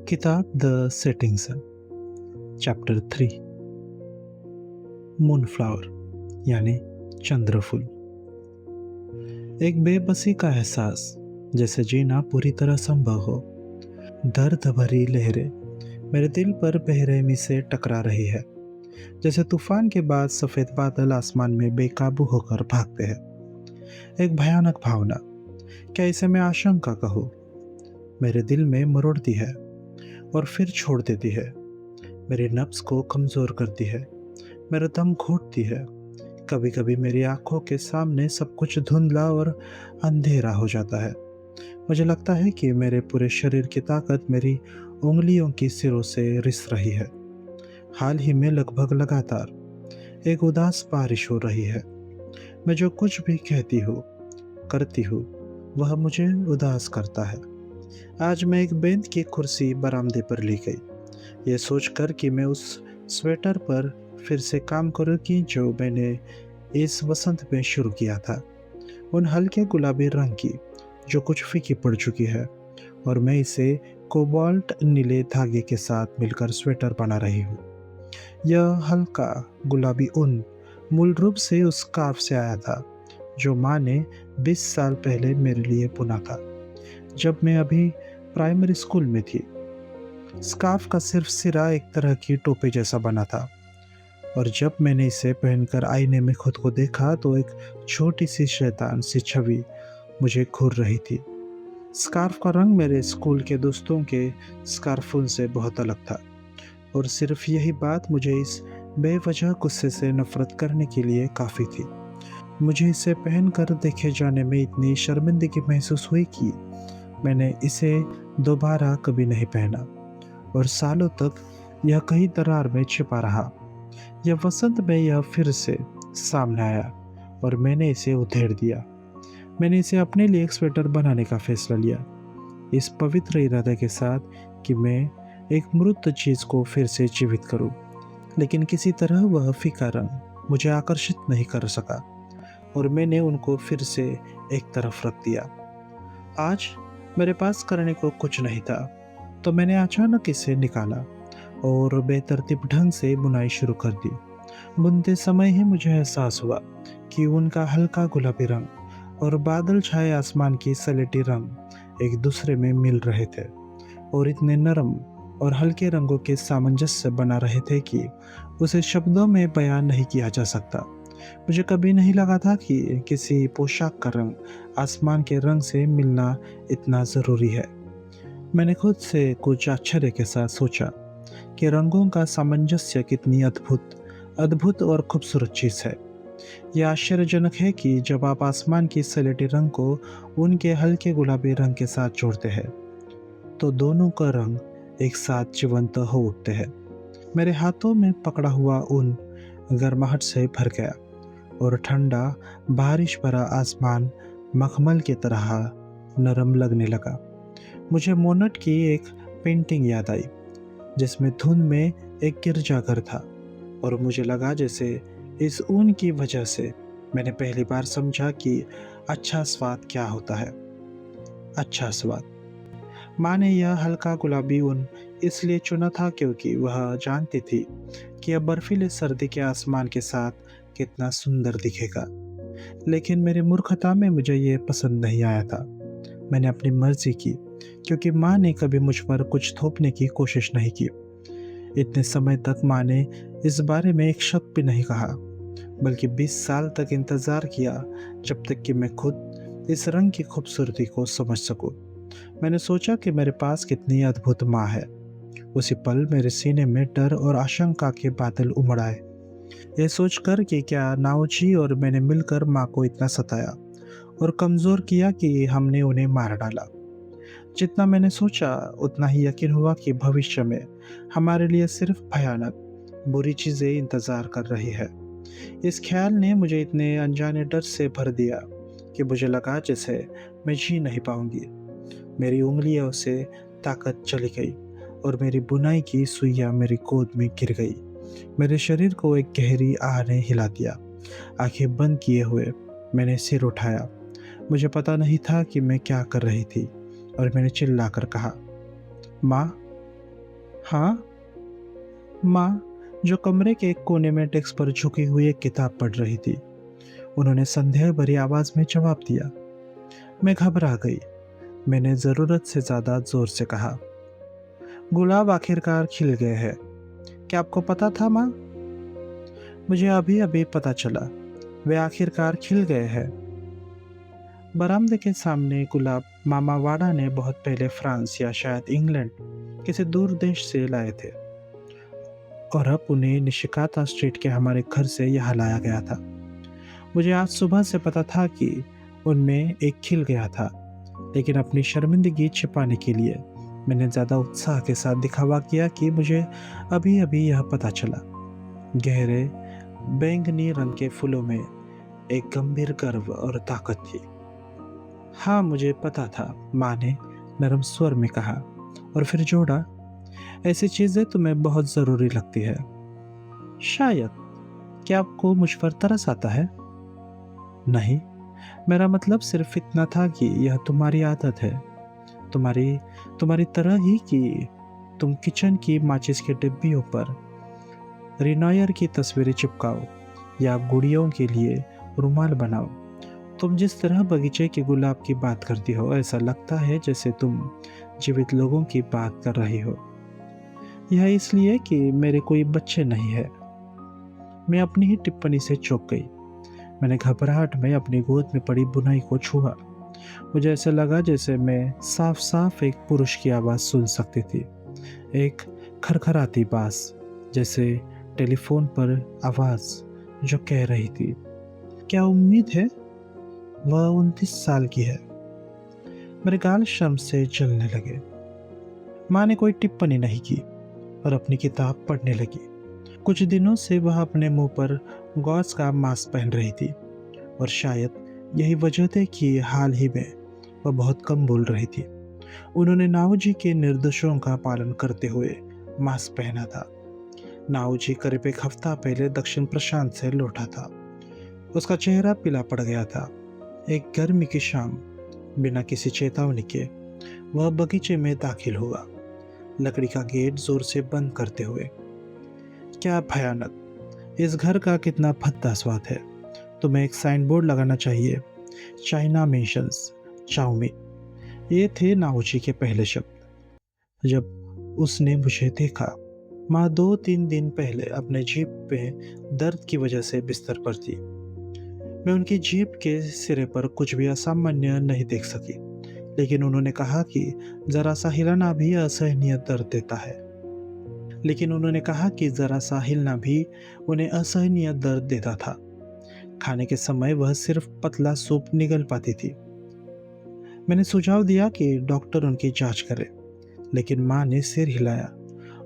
किताब the setting sun, chapter 3। मूनफ्लावर यानी चंद्रफूल। एक बेबसी का एहसास, जैसे जीना पूरी तरह संभव हो। दर्द भरी लहरें मेरे दिल पर बेरहमी से टकरा रही है, जैसे तूफान के बाद सफेद बादल आसमान में बेकाबू होकर भागते हैं। एक भयानक भावना, क्या इसे मैं आशंका कहूँ, मेरे दिल में मरोड़ती है और फिर छोड़ देती है। मेरी नब्ज को कमजोर करती है, मेरा दम घुटती है। कभी कभी मेरी आंखों के सामने सब कुछ धुंधला और अंधेरा हो जाता है। मुझे लगता है कि मेरे पूरे शरीर की ताकत मेरी उंगलियों की सिरों से रिस रही है। हाल ही में लगभग लगातार एक उदास बारिश हो रही है। मैं जो कुछ भी कहती हूँ, करती हूँ, वह मुझे उदास करता है। आज मैं एक बेंत की कुर्सी बरामदे पर ले गई, ये सोचकर कि मैं उस स्वेटर पर फिर से काम करूँगी जो मैंने इस वसंत में शुरू किया था। उन हल्के गुलाबी रंग की जो कुछ फीकी पड़ चुकी है, और मैं इसे कोबाल्ट नीले धागे के साथ मिलकर स्वेटर बना रही हूँ। यह हल्का गुलाबी ऊन मूल रूप से उस स्कार्फ से आया था जो माँ ने 20 साल पहले मेरे लिए बुना था, जब मैं अभी प्राइमरी स्कूल में थी। स्कार्फ का सिर्फ सिरा एक तरह की टोपी जैसा बना था, और जब मैंने इसे पहनकर आईने में खुद को देखा तो एक छोटी सी शैतान सी छवि मुझे घूर रही थी। स्कार्फ का रंग मेरे स्कूल के दोस्तों के स्कार्फों से बहुत अलग था, और सिर्फ यही बात मुझे इस बेवजह गुस्से से नफरत करने के लिए काफ़ी थी। मुझे इसे पहनकर देखे जाने में इतनी शर्मिंदगी महसूस हुई कि मैंने इसे दोबारा कभी नहीं पहना, और सालों तक यह कहीं दरार में छिपा रहा। यह वसंत में यह फिर से सामने आया, और मैंने इसे उधेड़ दिया। मैंने इसे अपने लिए एक स्वेटर बनाने का फैसला लिया, इस पवित्र इरादे के साथ कि मैं एक मृत चीज को फिर से जीवित करूं। लेकिन किसी तरह वह फीका रंग मुझे आकर्षित नहीं कर सका, और मैंने उनको फिर से एक तरफ रख दिया। आज मेरे पास करने को कुछ नहीं था, तो मैंने अचानक इसे निकाला और बेतरतीब ढंग से बुनाई शुरू कर दी। बुनते समय ही मुझे एहसास हुआ कि उनका हल्का गुलाबी रंग और बादल छाए आसमान की सलेटी रंग एक दूसरे में मिल रहे थे, और इतने नरम और हल्के रंगों के सामंजस्य बना रहे थे कि उसे शब्दों में बयान नहीं किया जा सकता। मुझे कभी नहीं लगा था कि किसी पोशाक का रंग आसमान के रंग से मिलना इतना ज़रूरी है। मैंने खुद से कुछ आश्चर्य के साथ सोचा कि रंगों का सामंजस्य कितनी अद्भुत अद्भुत और खूबसूरत चीज़ है। यह आश्चर्यजनक है कि जब आप आसमान की सलेटी रंग को उनके हल्के गुलाबी रंग के साथ जोड़ते हैं, तो दोनों का रंग एक साथ जीवंत हो उठते हैं। मेरे हाथों में पकड़ा हुआ ऊन गर्माहट से भर गया, और ठंडा बारिश भरा आसमान मखमल की तरह नरम लगने लगा। मुझे मोनेट की एक पेंटिंग याद आई, जिसमें धुंध में एक गिरजाघर था, और मुझे लगा जैसे इस ऊन की वजह से मैंने पहली बार समझा कि अच्छा स्वाद क्या होता है। अच्छा स्वाद। माँ ने यह हल्का गुलाबी ऊन इसलिए चुना था क्योंकि वह जानती थी कि यह बर्फीले सर्दी के आसमान के साथ कितना सुंदर दिखेगा। लेकिन मेरी मूर्खता में मुझे यह पसंद नहीं आया था। मैंने अपनी मर्जी की, क्योंकि माँ ने कभी मुझ पर कुछ थोपने की कोशिश नहीं की। इतने समय तक माँ ने इस बारे में एक शब्द भी नहीं कहा, बल्कि 20 साल तक इंतजार किया, जब तक कि मैं खुद इस रंग की खूबसूरती को समझ सकूं। मैंने सोचा कि मेरे पास कितनी अद्भुत माँ है। उसी पल मेरे सीने में डर और आशंका के बादल उमड़ आए। यह सोचकर कि क्या नाओजी और मैंने मिलकर माँ को इतना सताया और कमजोर किया कि हमने उन्हें मार डाला। जितना मैंने सोचा, उतना ही यकीन हुआ कि भविष्य में हमारे लिए सिर्फ भयानक बुरी चीजें इंतजार कर रही है। इस ख्याल ने मुझे इतने अनजाने डर से भर दिया कि मुझे लगा जैसे मैं जी नहीं पाऊंगी। मेरी उंगलियों से ताकत चली गई, और मेरी बुनाई की सुइयां मेरी गोद में गिर गई। मेरे शरीर को एक गहरी आह ने हिला दिया। आंखें बंद किए हुए मैंने सिर उठाया। मुझे पता नहीं था कि मैं क्या कर रही थी, और मैंने चिल्लाकर कहा, माँ, हाँ, माँ, जो कमरे के एक कोने में डेस्क पर झुकी हुई एक किताब पढ़ रही थी। उन्होंने संदेह भरी आवाज में जवाब दिया। मैं घबरा गई। मैंने जरूरत से ज्यादा जोर से कहा, गुलाब आखिरकार खिल गए हैं। क्या आपको पता था माँ? मुझे अभी अभी पता चला, वे आखिरकार खिल गए हैं। बरामदे के सामने गुलाब मामा वाडा ने बहुत पहले फ्रांस या शायद इंग्लैंड किसी दूर देश से लाए थे, और अब उन्हें निशिकाता स्ट्रीट के हमारे घर से यहाँ लाया गया था। मुझे आज सुबह से पता था कि उनमें एक खिल गया था, लेकिन अपनी शर्मिंदगी छिपाने के लिए मैंने ज़्यादा उत्साह के साथ दिखावा किया कि मुझे अभी अभी यह पता चला। गहरे बैंगनी रंग के फूलों में एक गंभीर गर्व और ताकत थी। हाँ, मुझे पता था, माँ ने नरम स्वर में कहा, और फिर जोड़ा, ऐसी चीजें तुम्हें बहुत जरूरी लगती है। शायद। क्या आपको मुझ पर तरस आता है? नहीं, मेरा मतलब सिर्फ इतना था कि यह तुम्हारी आदत है, तुम्हारी तुम्हारी तरह ही कि तुम किचन की माचिस के डिब्बियों पर रिनॉयर की तस्वीरें चिपकाओ या गुड़ियों के लिए रुमाल बनाओ। तुम जिस तरह बगीचे के गुलाब की बात करती हो, ऐसा लगता है जैसे तुम जीवित लोगों की बात कर रही हो। यह इसलिए कि मेरे कोई बच्चे नहीं है। मैं अपनी ही टिप्पणी से चौंक गई। मैंने घबराहट में अपनी गोद में पड़ी बुनाई को छुआ। मुझे ऐसा लगा जैसे मैं साफ साफ एक पुरुष की आवाज सुन सकती थी, एक खरखराती बांस जैसे टेलीफोन पर आवाज जो कह रही थी, क्या उम्मीद है? वह 29 साल की है। मेरे गाल शर्म से जलने लगे। माँ ने कोई टिप्पणी नहीं की और अपनी किताब पढ़ने लगी। कुछ दिनों से वह अपने मुंह पर गॉज का मास्क पहन रही थी, और शायद यही वजह थी कि हाल ही में वह बहुत कम बोल रही थी। उन्होंने नाऊजी के निर्देशों का पालन करते हुए मास्क पहना था। नाऊजी करीब एक हफ्ता पहले दक्षिण प्रशांत से लौटा था। उसका चेहरा पीला पड़ गया था। एक गर्मी की शाम, बिना किसी चेतावनी के वह बगीचे में दाखिल हुआ, लकड़ी का गेट जोर से बंद करते हुए। क्या भयानक! इस घर का कितना भद्दा स्वाद है। तुम्हें एक साइन बोर्ड लगाना चाहिए, चाइना मेंशंस चाउमीन। ये थे नाओची के पहले शब्द जब उसने मुझे देखा। माँ 2-3 दिन पहले अपने जीभ पे दर्द की वजह से बिस्तर पर थी। मैं उनकी जीभ के सिरे पर कुछ भी असामान्य नहीं देख सकी, लेकिन उन्होंने कहा कि जरा सा हिलना भी असहनीय दर्द देता है। लेकिन उन्होंने कहा कि जरा सा हिलना भी उन्हें असहनीय दर्द देता था। खाने के समय वह सिर्फ पतला सूप निगल पाती थी। मैंने सुझाव दिया कि डॉक्टर उनकी जांच करे, लेकिन माँ ने सिर हिलाया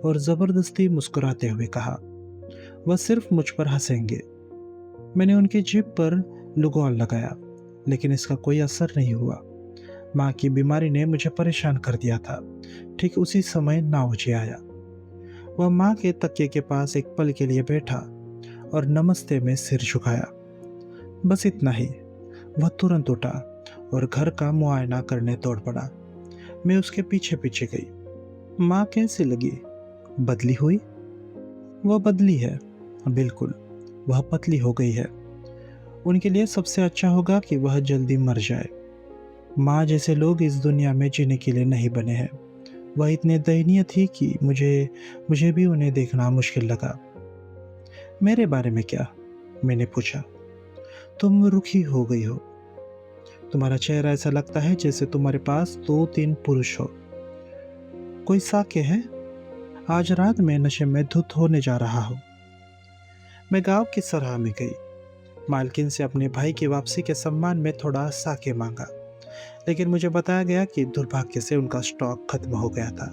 और जबरदस्ती मुस्कुराते हुए कहा, वह सिर्फ मुझ पर हंसेंगे। मैंने उनकी जीभ पर लुगौल लगाया, लेकिन इसका कोई असर नहीं हुआ। माँ की बीमारी ने मुझे परेशान कर दिया था। ठीक उसी समय नाओजी आया। वह माँ के तकिए के पास एक पल के लिए बैठा और नमस्ते में सिर झुकाया। बस इतना ही। वह तुरंत उठा और घर का मुआयना करने दौड़ पड़ा। मैं उसके पीछे पीछे गई। माँ कैसी लगी? बदली हुई? वह बदली है, बिल्कुल। वह पतली हो गई है। उनके लिए सबसे अच्छा होगा कि वह जल्दी मर जाए। माँ जैसे लोग इस दुनिया में जीने के लिए नहीं बने हैं। वह इतने दयनीय थी कि मुझे भी उन्हें देखना मुश्किल लगा। मेरे बारे में क्या? मैंने पूछा। तुम रुखी हो गई हो। तुम्हारा चेहरा ऐसा लगता है जैसे तुम्हारे पास 2-3 पुरुष हो। कोई साक्ष्य है? आज रात में नशे में धुत होने जा रहा हूँ। मैं गांव की सराह में गई। मालकिन से अपने भाई की वापसी के सम्मान में थोड़ा साके मांगा, लेकिन मुझे बताया गया कि दुर्भाग्य से उनका स्टॉक खत्म हो गया था।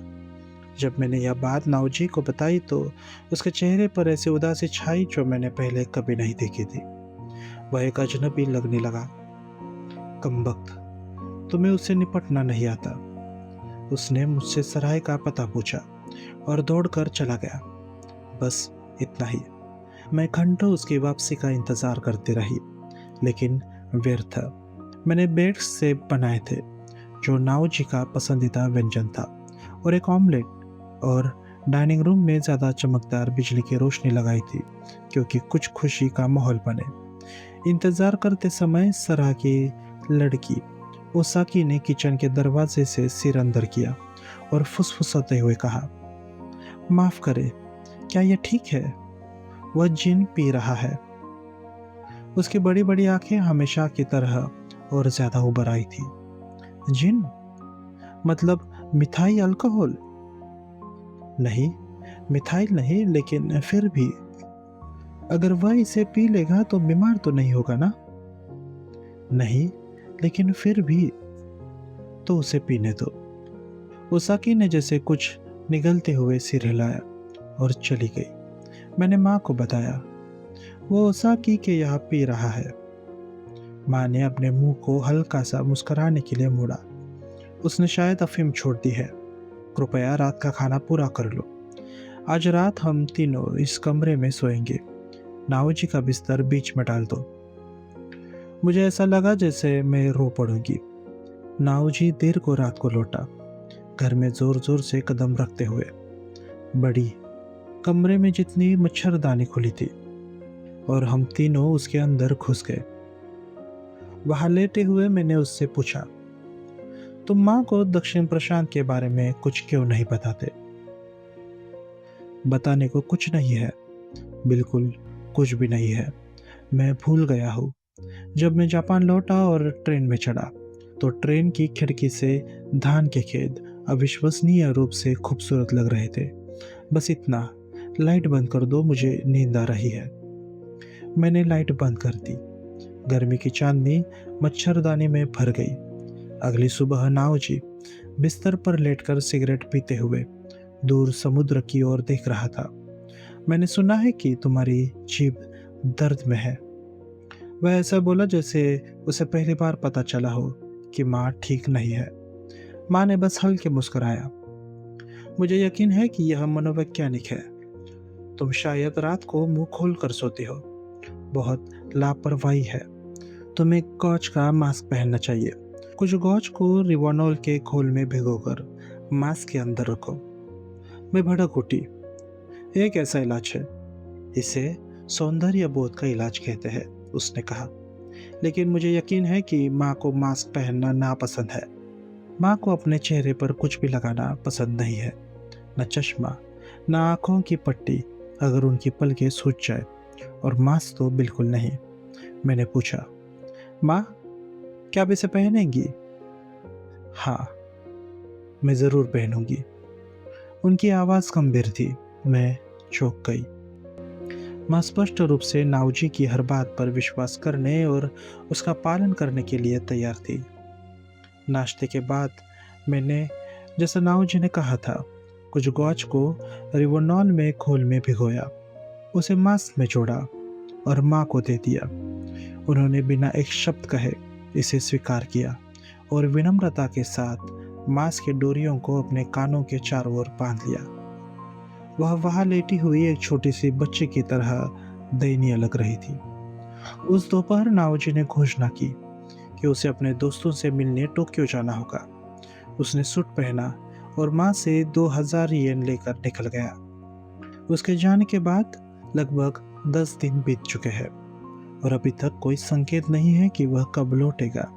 जब मैंने यह बात नाऊजी को बताई तो उसके चेहरे पर ऐसी उदासी छाई जो मैंने पहले कभी नहीं देखी थी। वह एक अजनबी लगने लगा। कमबख्त, तुम्हें उससे निपटना नहीं आता। उसने मुझसे सराय का पता पूछा और दौड़कर चला गया। बस इतना ही। मैं घंटों उसकी वापसी का इंतजार करती रही, लेकिन व्यर्थ। मैंने बेड्स से बनाए थे, जो नाऊजी का पसंदीदा व्यंजन था, और एक ऑमलेट और डाइनिंग रूम में ज़्यादा चमकदार बिजली की रोशनी लगाई थी क्योंकि कुछ खुशी का माहौल बने। इंतज़ार करते समय सरा की लड़की ओसाकी ने किचन के दरवाजे से सिर अंदर किया और फुसफुसाते हुए कहा, माफ़ करे, क्या यह ठीक है? वह जिन पी रहा है। उसकी बड़ी बड़ी आंखें हमेशा की तरह और ज्यादा उभर आई थी। जिन? मतलब मिथाइल अल्कोहल? नहीं, मिथाइल नहीं, लेकिन फिर भी अगर वह इसे पी लेगा तो बीमार तो नहीं होगा ना? नहीं, लेकिन फिर भी तो उसे पीने दो। उसाकी ने जैसे कुछ निगलते हुए सिर हिलाया और चली गई। मैंने माँ को बताया, वो ओसाकी के यहाँ पी रहा है। माँ ने अपने मुंह को हल्का सा मुस्कुराने के लिए मोड़ा। उसने शायद अफीम छोड़ दी है। कृपया रात का खाना पूरा कर लो। आज रात हम तीनों इस कमरे में सोएंगे। नाओजी का बिस्तर बीच में डाल दो। मुझे ऐसा लगा जैसे मैं रो पड़ूंगी। नाओजी देर को रात को लौटा, घर में जोर जोर से कदम रखते हुए। बड़ी कमरे में जितनी मच्छरदानी खुली थी और हम तीनों उसके अंदर घुस गए। वहां लेटे हुए मैंने उससे पूछा, तुम माँ को दक्षिण प्रशांत के बारे में कुछ क्यों नहीं बताते? बताने को कुछ नहीं है, बिल्कुल कुछ भी नहीं है। मैं भूल गया हूँ। जब मैं जापान लौटा और ट्रेन में चढ़ा तो ट्रेन की खिड़की से धान के खेत अविश्वसनीय रूप से खूबसूरत लग रहे थे। बस इतना, लाइट बंद कर दो, मुझे नींद आ रही है। मैंने लाइट बंद कर दी। गर्मी की चांदनी मच्छरदानी में भर गई। अगली सुबह नाओजी बिस्तर पर लेटकर सिगरेट पीते हुए दूर समुद्र की ओर देख रहा था। मैंने सुना है कि तुम्हारी जीभ दर्द में है। वह ऐसा बोला जैसे उसे पहली बार पता चला हो कि माँ ठीक नहीं है। माँ ने बस हल्के मुस्कुराया। मुझे यकीन है कि यह मनोवैज्ञानिक है। तुम शायद रात को मुंह खोल कर सोती हो। बहुत लापरवाही है। तुम्हें कॉच का मास्क पहनना चाहिए। कुछ गौच को रिवानोल के घोल में भिगोकर मास्क के अंदर रखो। मैं भड़क उठी। एक ऐसा इलाज है, इसे सौंदर्य बोध का इलाज कहते हैं, उसने कहा। लेकिन मुझे यकीन है कि माँ को मास्क पहनना नापसंद है। माँ को अपने चेहरे पर कुछ भी लगाना पसंद नहीं है, न चश्मा, न आंखों की पट्टी अगर उनकी पलकें सूज जाए, और मास्क तो बिल्कुल नहीं। मैंने पूछा, माँ क्या आप इसे पहनेंगी? हाँ, मैं जरूर पहनूंगी। उनकी आवाज गंभीर थी। मैं चौंक गई। माँ स्पष्ट रूप से नाओजी की हर बात पर विश्वास करने और उसका पालन करने के लिए तैयार थी। नाश्ते के बाद मैंने, जैसा नाओजी ने कहा था, कुछ गौच को रिवोनॉल में घोल में भिगोया, उसे मास्क में जोड़ा और माँ को दे दिया। उन्होंने बिना एक शब्द कहे इसे स्वीकार किया और विनम्रता के साथ मास्क की डोरियों को अपने कानों के चारों ओर बांध लिया। वह वहां लेटी हुई एक छोटी सी बच्ची की तरह दयनीय लग रही थी। उस दोपहर नाओजी ने घोषणा की कि उसे अपने दोस्तों से मिलने टोक्यो जाना होगा। उसने सूट पहना और माँ से 2000 येन लेकर निकल गया। उसके जाने के बाद लगभग 10 दिन बीत चुके हैं और अभी तक कोई संकेत नहीं है कि वह कब लौटेगा।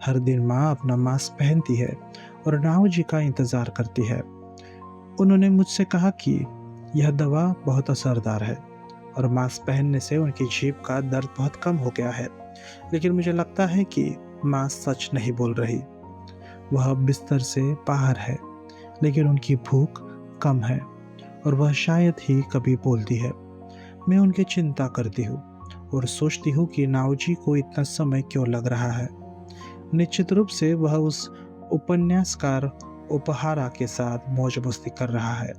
हर दिन माँ अपना मास्क पहनती है और नाओजी का इंतजार करती है। उन्होंने मुझसे कहा कि यह दवा बहुत असरदार है और मास्क पहनने से उनकी जीभ का दर्द बहुत कम हो गया है। लेकिन मुझे लगता है कि माँ सच नहीं बोल रही। वह बिस्तर से बाहर है, लेकिन उनकी भूख कम है और वह शायद ही कभी बोलती है। मैं उनकी चिंता करती हूँ और सोचती हूँ कि नाओजी को इतना समय क्यों लग रहा है। निश्चित रूप से वह उस उपन्यासकार उपहारा के साथ मौज मस्ती कर रहा है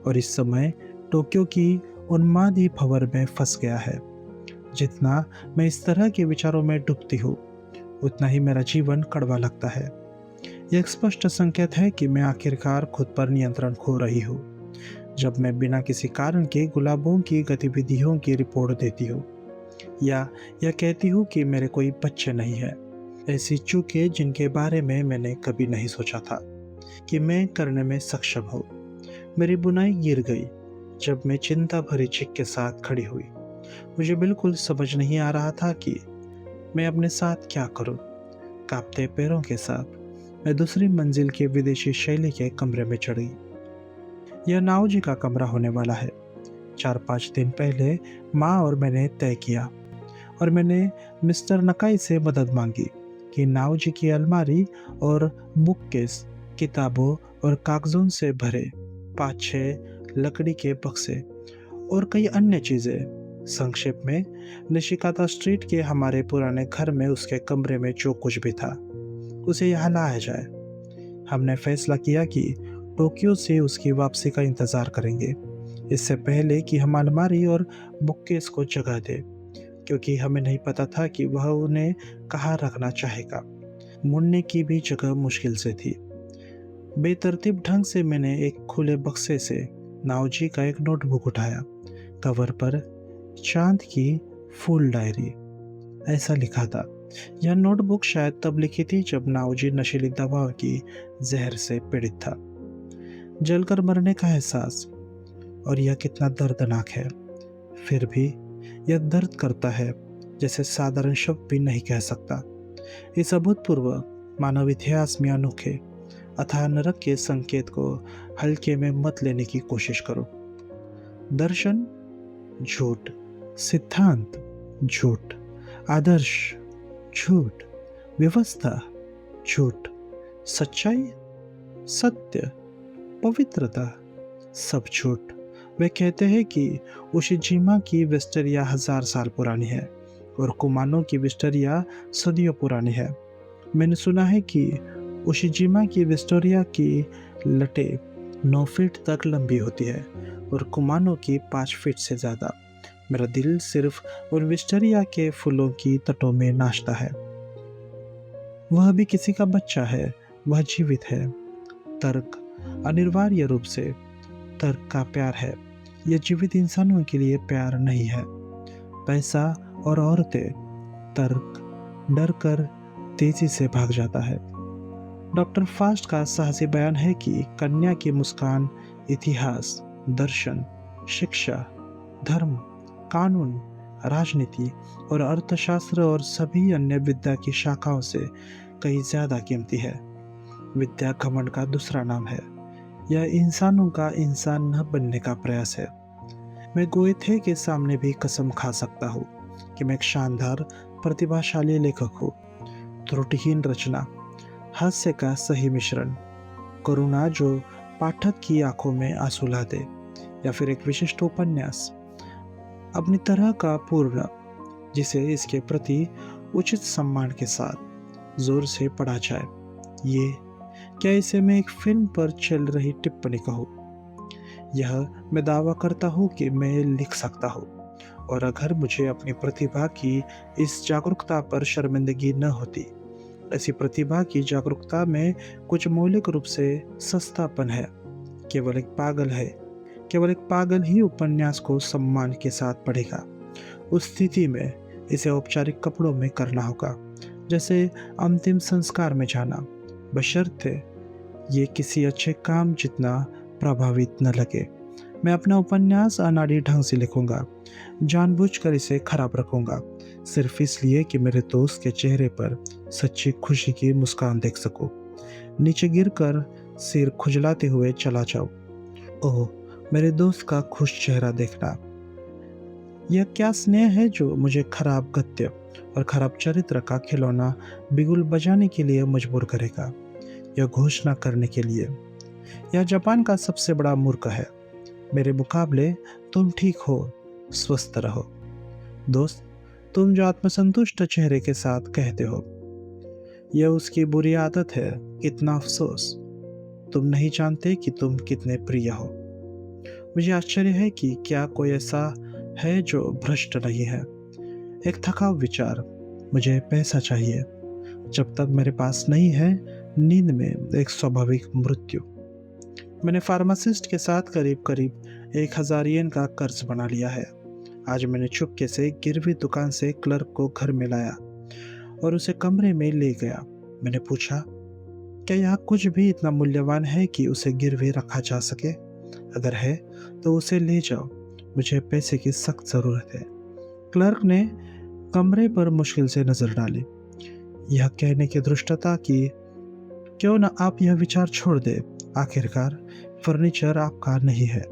और इस समय टोक्यो की उन्मादी भंवर में फंस गया है। जितना मैं इस तरह के विचारों में डूबती हूँ, उतना ही मेरा जीवन कड़वा लगता है। यह एक स्पष्ट संकेत है कि मैं आखिरकार खुद पर नियंत्रण खो रही हूँ। जब मैं बिना किसी कारण के गुलाबों की गतिविधियों की रिपोर्ट देती हूँ या यह कहती हूँ कि मेरे कोई बच्चे नहीं है, ऐसी चूकें जिनके बारे में मैंने कभी नहीं सोचा था कि मैं करने में सक्षम हूँ। मेरी बुनाई गिर गई जब मैं चिंता भरी चिक के साथ खड़ी हुई। मुझे बिल्कुल समझ नहीं आ रहा था कि मैं अपने साथ क्या करूं। कांपते पैरों के साथ मैं दूसरी मंजिल के विदेशी शैली के कमरे में चढ़ी। यह नाऊ जी का कमरा होने वाला है। 4-5 दिन पहले माँ और मैंने तय किया, और मैंने मिस्टर नकाई से मदद मांगी कि नाऊ जी की अलमारी और बुक केस किताबों और कागजों से भरे 5-6 लकड़ी के बक्से और कई अन्य चीजें, संक्षेप में निशिकाता स्ट्रीट के हमारे पुराने घर में उसके कमरे में जो कुछ भी था उसे यहाँ लाया जाए। हमने फैसला किया कि टोक्यो से उसकी वापसी का इंतजार करेंगे, इससे पहले कि हम अलमारी और बुककेस को जगह दें, क्योंकि हमें नहीं पता था कि वह उन्हें कहाँ रखना चाहेगा। मुड़ने की भी जगह मुश्किल से थी। बेतरतीब ढंग से मैंने एक खुले बक्से से नाओजी का एक नोटबुक उठाया। कवर पर चांद की फूल डायरी ऐसा लिखा था। यह नोटबुक शायद तब लिखी थी जब नाओजी नशीली दवाओं की जहर से पीड़ित था। जलकर मरने का एहसास, और यह कितना दर्दनाक है। फिर भी यह दर्द करता है जैसे साधारण शब्द भी नहीं कह सकता। इस अभूतपूर्व मानव इतिहास में अनोखे अथाह नरक के संकेत को हल्के में मत लेने की कोशिश करो। दर्शन झूठ, सिद्धांत झूठ, आदर्श झूठ, व्यवस्था झूठ, सच्चाई सत्य, पवित्रता सब झूठ। वे कहते हैं कि उशिजिमा की विस्टरिया 1000 साल पुरानी है और कुमानो की विस्टरिया सदियों पुरानी है। मैंने सुना है कि उशिजिमा की विस्टोरिया की लटें 9 फीट तक लंबी होती है और कुमानो की 5 फीट से ज़्यादा। मेरा दिल सिर्फ उन विस्टरिया के फूलों की तटों में नाचता है। वह भी किसी का बच्चा है, वह जीवित है। तर्क अनिवार्य रूप से तर्क का प्यार है। यह जीवित इंसानों के लिए प्यार नहीं है। पैसा और औरतें, तर्क डर कर तेजी से भाग जाता है। डॉक्टर फास्ट का साहसी बयान है कि कन्या की मुस्कान इतिहास, दर्शन, शिक्षा, धर्म, कानून, राजनीति और अर्थशास्त्र और सभी अन्य विद्या की शाखाओं से कहीं ज्यादा कीमती है। विद्या घमंड का दूसरा नाम है। यह इंसानों का इंसान न बनने का प्रयास है। मैं गोएथे के सामने भी कसम खा सकता हूँ कि मैं एक शानदार प्रतिभाशाली लेखक हूँ। त्रुटिहीन रचना, हास्य का सही मिश्रण, करुणा जो पाठक की आंखों में आंसू ला दे, या फिर एक विशिष्ट उपन्यास अपनी तरह का पूर्ण, जिसे इसके प्रति उचित सम्मान के साथ जोर से पढ़ा जाए। ये क्या इसे मैं एक फिल्म पर चल रही टिप्पणी कहूँ? यह मैं दावा करता हूँ कि मैं लिख सकता हूँ, और अगर मुझे अपनी प्रतिभा की इस जागरूकता पर शर्मिंदगी न होती। ऐसी प्रतिभा की जागरूकता में कुछ मौलिक रूप से सस्तापन है। केवल एक पागल ही उपन्यास को सम्मान के साथ पढ़ेगा। उस स्थिति में इसे औपचारिक कपड़ों में करना होगा, जैसे अंतिम संस्कार में जाना, बशर्ते ये किसी अच्छे काम जितना प्रभावित न लगे। मैं अपना उपन्यास अनाड़ी ढंग से लिखूंगा, जानबूझकर इसे खराब रखूंगा, सिर्फ इसलिए कि मेरे दोस्त के चेहरे पर सच्ची खुशी की मुस्कान देख सकूं। नीचे गिरकर सिर खुजलाते हुए चला जाऊं। ओह, मेरे दोस्त का खुश चेहरा देखना। यह क्या स्नेह है जो मुझे खराब गद्य और खराब चरित्र का खिलौना बिगुल बजाने के लिए मजबूर करेगा, यह घोषणा करने के लिए, यह जापान का सबसे बड़ा मूर्ख है। मेरे मुकाबले तुम ठीक हो, स्वस्थ रहो। दोस्त, तुम जो आत्मसंतुष्ट चेहरे के साथ कहते हो, यह उसकी बुरी आदत है। कितना अफसोस, तुम नहीं जानते कि तुम कितने प्रिय हो। मुझे आश्चर्य है कि क्या कोई ऐसा है जो भ्रष्ट नहीं है। एक थकाऊ विचार, मुझे पैसा चाहिए, जब तक मेरे पास नहीं है नींद में एक स्वाभाविक मृत्यु। मैंने फार्मासिस्ट के साथ करीब करीब 1000 येन का कर्ज बना लिया है। आज मैंने चुपके से गिरवी दुकान से क्लर्क को घर में लाया और उसे कमरे में ले गया। मैंने पूछा, क्या यहाँ कुछ भी इतना मूल्यवान है कि उसे गिरवी रखा जा सके? अगर है तो उसे ले जाओ, मुझे पैसे की सख्त ज़रूरत है। क्लर्क ने कमरे पर मुश्किल से नज़र डाली। यह कहने की धृष्टता कि क्यों न आप यह विचार छोड़ दे, आखिरकार फर्नीचर आपका नहीं है।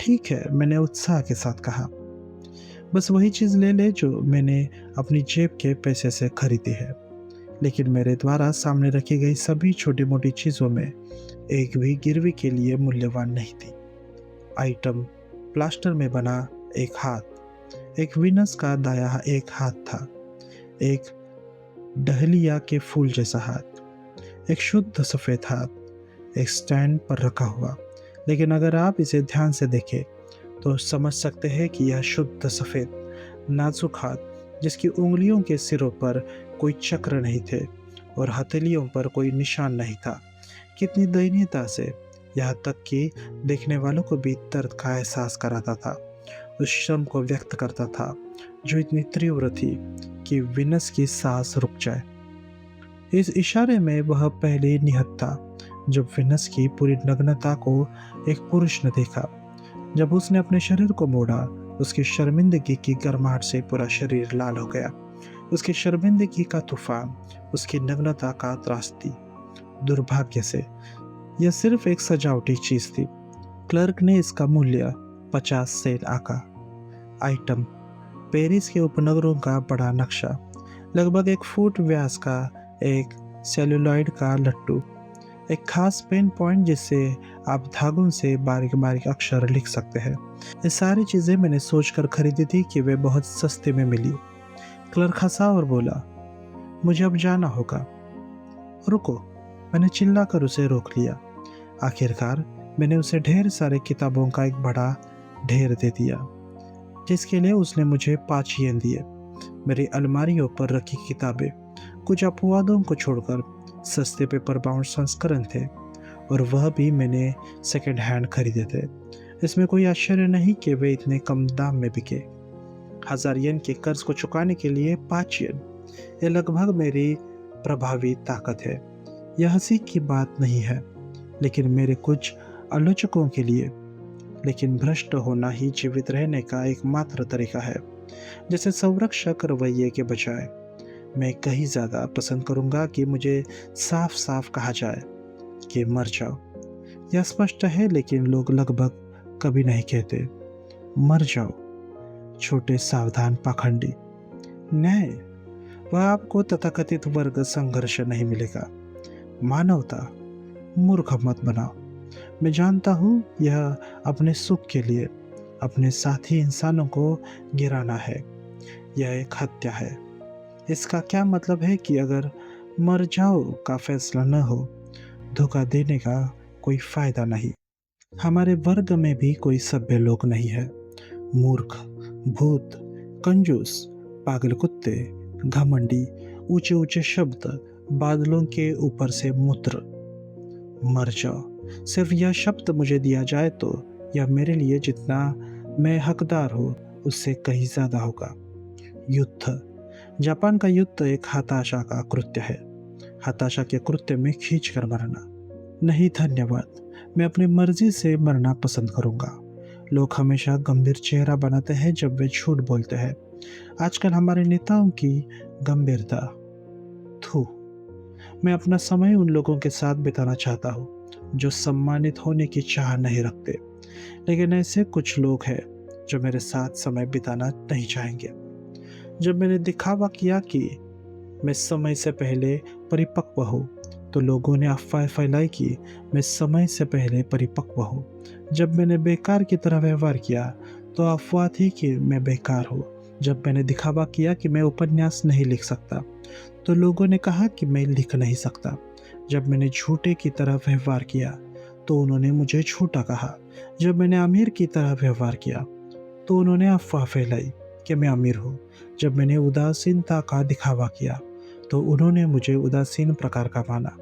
ठीक है, मैंने उत्साह के साथ कहा। बस वही चीज़ ले ले जो मैंने अपनी जेब के पैसे से खरीदी है। लेकिन मेरे द्वारा सामने रखी गई सभी छोटी मोटी चीज़ों में एक भी गिरवी के लिए मूल्यवान नहीं थी। आइटम प्लास्टर में बना एक हाथ, एक वीनस का दाया एक हाथ था, एक डहलिया के फूल जैसा हाथ, एक शुद्ध सफ़ेद हाथ, एक स्टैंड पर रखा हुआ। लेकिन अगर आप इसे ध्यान से देखें तो समझ सकते हैं कि यह शुद्ध सफ़ेद नाजुक हाथ, जिसकी उंगलियों के सिरों पर कोई चक्र नहीं थे और हथेलियों पर कोई निशान नहीं था, कितनी दयनीयता से, यहाँ तक कि देखने वालों को भी दर्द का एहसास कराता था, उस श्रम को व्यक्त करता था जो इतनी तीव्र थी कि विनस की सांस रुक जाए। इस इशारे में वह पहले निहत था जब विनस की पूरी नग्नता को एक पुरुष ने देखा। जब उसने अपने शरीर को मोड़ा, उसकी शर्मिंदगी की गर्माहट से पूरा शरीर लाल हो गया। उसकी शर्मिंदगी का तूफान, उसकी नग्नता का त्रासदी। दुर्भाग्य से यह सिर्फ एक सजावटी चीज थी। क्लर्क ने इसका मूल्य 50 सेंट आका। आइटम पेरिस के उपनगरों का बड़ा नक्शा, लगभग 1 फुट व्यास का एक सेलुलॉइड का लट्टू, एक खास पेन पॉइंट जिससे आप धागों से बारीक बारीक अक्षर लिख सकते हैं। ये सारी चीज़ें मैंने सोचकर खरीदी थी कि वे बहुत सस्ते में मिली। क्लर्क हंसा और बोला, मुझे अब जाना होगा। रुको, मैंने चिल्लाकर उसे रोक लिया। आखिरकार मैंने उसे ढेर सारे किताबों का एक बड़ा ढेर दे दिया, जिसके लिए उसने मुझे 5 येन दिए। मेरी अलमारियों पर रखी किताबें कुछ अपवादों को छोड़कर सस्ते पेपर बाउंड संस्करण थे, और वह भी मैंने सेकंड हैंड खरीदे थे। इसमें कोई आश्चर्य नहीं कि वे इतने कम दाम में बिके। 1000 येन के कर्ज को चुकाने के लिए 5 येन, यह लगभग मेरी प्रभावी ताकत है। यह हंसी की बात नहीं है, लेकिन मेरे कुछ आलोचकों के लिए। लेकिन भ्रष्ट होना ही जीवित रहने का एकमात्र तरीका है। जैसे संरक्षक रवैये के बजाय मैं कहीं ज़्यादा पसंद करूंगा कि मुझे साफ साफ कहा जाए कि मर जाओ। यह स्पष्ट है, लेकिन लोग लगभग कभी नहीं कहते मर जाओ, छोटे सावधान पाखंडी। नहीं, वह आपको तथाकथित वर्ग संघर्ष नहीं मिलेगा। मानवता, मूर्ख मत बनाओ। मैं जानता हूँ यह अपने सुख के लिए अपने साथी इंसानों को गिराना है। यह एक हत्या है। इसका क्या मतलब है कि अगर मर जाओ का फैसला न हो, धोखा देने का कोई फायदा नहीं। हमारे वर्ग में भी कोई सभ्य लोग नहीं है। मूर्ख, भूत, कंजूस, पागल कुत्ते, घमंडी, ऊंचे ऊंचे शब्द, बादलों के ऊपर से मूत्र। मर जाओ, सिर्फ यह शब्द मुझे दिया जाए तो यह मेरे लिए जितना मैं हकदार हूँ उससे कहीं ज्यादा होगा। युद्ध, जापान का युद्ध एक हताशा का कृत्य है। हताशा के कृत्य में खींच कर मरना नहीं, धन्यवाद। मैं अपनी मर्जी से मरना पसंद करूंगा। लोग हमेशा गंभीर चेहरा बनाते हैं जब वे झूठ बोलते हैं। आजकल हमारे नेताओं की गंभीरता, थू। मैं अपना समय उन लोगों के साथ बिताना चाहता हूँ जो सम्मानित होने की चाह नहीं रखते, लेकिन ऐसे कुछ लोग हैं जो मेरे साथ समय बिताना नहीं चाहेंगे। जब मैंने दिखावा किया कि मैं समय से पहले परिपक्व हूँ, तो लोगों ने अफवाह फैलाई कि मैं समय से पहले परिपक्व हूँ। जब मैंने बेकार की तरह व्यवहार किया तो अफवाह थी कि मैं बेकार हूँ। जब मैंने दिखावा किया कि मैं उपन्यास नहीं लिख सकता, तो लोगों ने कहा कि मैं लिख नहीं सकता। जब मैंने झूठे की तरह व्यवहार किया तो उन्होंने मुझे झूठा कहा। जब मैंने अमीर की तरह व्यवहार किया तो उन्होंने अफवाह फैलाई कि मैं अमीर हूँ। जब मैंने उदासीनता का दिखावा किया तो उन्होंने मुझे उदासीन प्रकार का माना।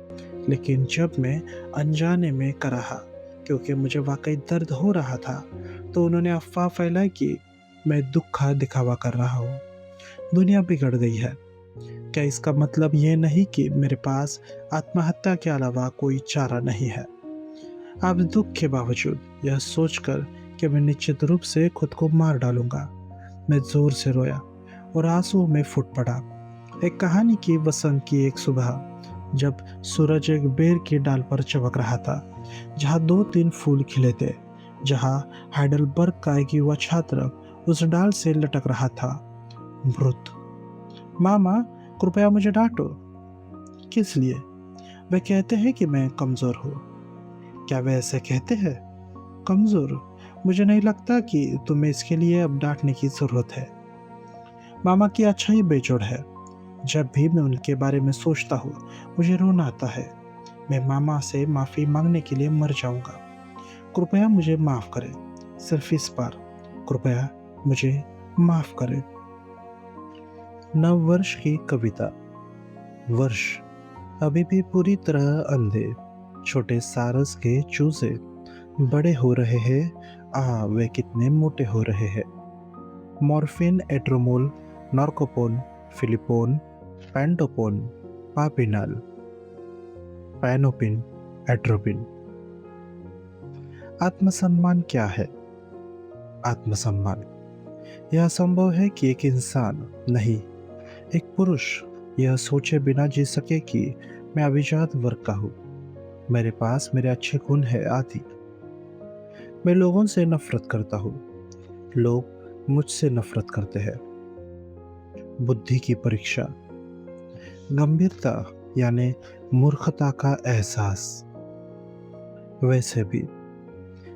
लेकिन जब मैं अनजाने में कराहा क्योंकि मुझे वाकई दर्द हो रहा था, तो उन्होंने अफवाह फैलाई कि मैं दुख का दिखावा कर रहा हूँ। दुनिया बिगड़ गई है। क्या इसका मतलब यह नहीं कि मेरे पास आत्महत्या के अलावा कोई चारा नहीं है? अब दुख के बावजूद यह सोचकर कि मैं निश्चित रूप से खुद को मार डालूंगा, मैं जोर से रोया और आंसुओं में फूट पड़ा। एक कहानी की वसंत की एक सुबह, जब सूरज एक बेर की डाल पर चमक रहा था, जहाँ दो तीन फूल खिले थे, जहाँ हाइडलबर्ग का एक युवा छात्र उस डाल से लटक रहा था। मृत। मामा, कृपया मुझे डांटो। किस लिए? वे कहते हैं कि मैं कमजोर हूँ। क्या वे ऐसे कहते हैं? कमजोर? मुझे नहीं लगता कि तुम्हें इसके लिए अब डांटने की जरूरत है। मामा की अच्छाई बेजोड़ है। जब भी मैं उनके बारे में सोचता हूँ, मुझे रोना आता है। मैं मामा से माफी मांगने के लिए मर जाऊंगा। कृपया मुझे माफ करें, सिर्फ इस बार। कृपया मुझे माफ करें। नव वर्ष की कविता। वर्ष अभी भी पूरी तरह अंधे, छोटे सारस के चूजे बड़े हो रहे हैं। वे कितने मोटे हो रहे हैं। मॉर्फिन, एट्रोमोल, नॉर्कोपोन, फिलिपोन, पेंटोपोन, पापिनाल, पैनोपिन, एट्रोपिन। आत्मसम्मान क्या है? आत्मसम्मान यह संभव है कि एक इंसान, नहीं, एक पुरुष यह सोचे बिना जी सके कि मैं अभिजात वर्ग का हूँ, मेरे पास मेरे अच्छे गुण है आदि। मैं लोगों से नफरत करता हूँ, लोग मुझसे नफरत करते हैं। बुद्धि की परीक्षा। गंभीरता यानी मूर्खता का एहसास। वैसे भी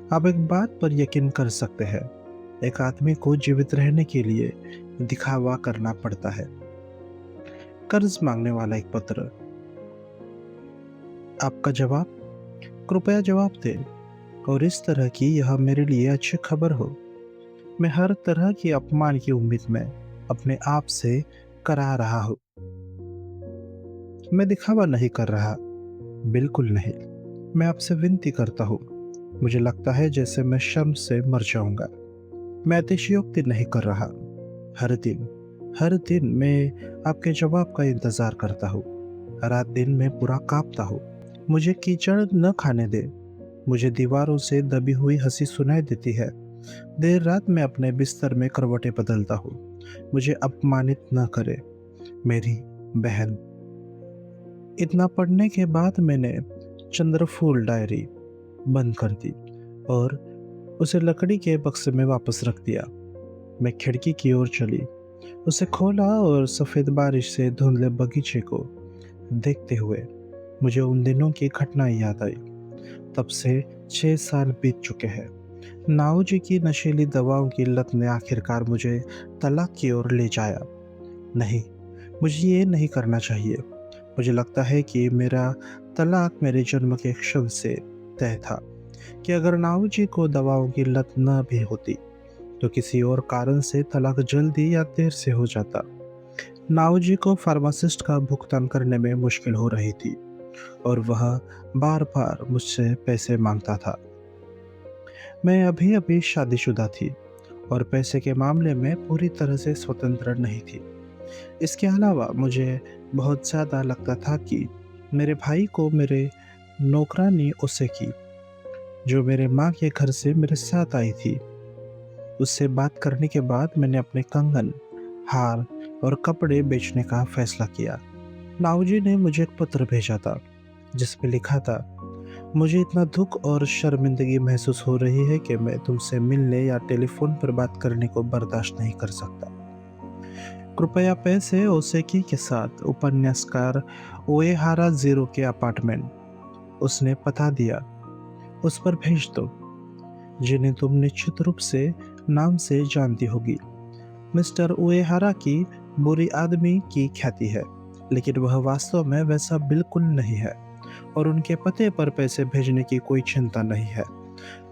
आप एक बात पर यकीन कर सकते हैं, एक आदमी को जीवित रहने के लिए दिखावा करना पड़ता है। कर्ज मांगने वाला एक पत्र। आपका जवाब? कृपया जवाब दें, और इस तरह की यह मेरे लिए अच्छी खबर हो। मैं हर तरह की अपमान की उम्मीद में अपने आप से करा रहा हूँ। मैं दिखावा नहीं कर रहा, बिल्कुल नहीं। मैं आपसे विनती करता हूँ। मुझे लगता है जैसे मैं शर्म से मर जाऊंगा। मैं अतिशयोक्ति नहीं कर रहा। हर दिन मैं आपके जवाब का इंतजार करता हूँ। रात दिन मैं पूरा कांपता हूँ। मुझे कीचड़ न खाने दे। मुझे दीवारों से दबी हुई हंसी सुनाई देती है। देर रात में अपने बिस्तर में करवटें बदलता हूँ। मुझे अपमानित न करे, मेरी बहन। इतना पढ़ने के बाद मैंने चंद्रफूल डायरी बंद कर दी और उसे लकड़ी के बक्से में वापस रख दिया। मैं खिड़की की ओर चली, उसे खोला और सफेद बारिश से धुंधले बगीचे को देखते हुए मुझे उन दिनों की घटनाएं याद आई। तब से 6 साल बीत चुके हैं। नाऊ जी की नशीली दवाओं की लत ने आखिरकार मुझे तलाक की ओर ले जाया। नहीं, मुझे ये नहीं करना चाहिए। मुझे लगता है कि मेरा तलाक मेरे जन्म के क्षण से तय था, कि अगर नाऊ जी को दवाओं की लत न भी होती तो किसी और कारण से तलाक जल्दी या देर से हो जाता। नाऊ जी को फार्मासिस्ट का भुगतान करने में मुश्किल हो रही थी और वह बार बार मुझसे पैसे मांगता था। मैं अभी अभी शादीशुदा थी और पैसे के मामले में पूरी तरह से स्वतंत्र नहीं थी। इसके अलावा मुझे बहुत ज़्यादा लगता था कि मेरे भाई को मेरे नौकरानी उसे की, जो मेरे माँ के घर से मेरे साथ आई थी, उससे बात करने के बाद मैंने अपने कंगन, हार और कपड़े बेचने का फैसला किया। नाऊजी ने मुझे एक पत्र भेजा था जिसमें लिखा था, मुझे इतना दुख और शर्मिंदगी महसूस हो रही है कि मैं तुमसे मिलने या टेलीफोन पर बात करने को बर्दाश्त नहीं कर सकता। कृपया पैसे ओसेकी के साथ उपन्यासकार ओएहारा जीरो के अपार्टमेंट, उसने पता दिया, उस पर भेज दो, जिन्हें तुम निश्चित रूप से नाम से जानती होगी। मिस्टर उएहारा की बुरी आदमी की ख्याति है, लेकिन वह वास्तव में वैसा बिल्कुल नहीं है और उनके पते पर पैसे भेजने की कोई चिंता नहीं है।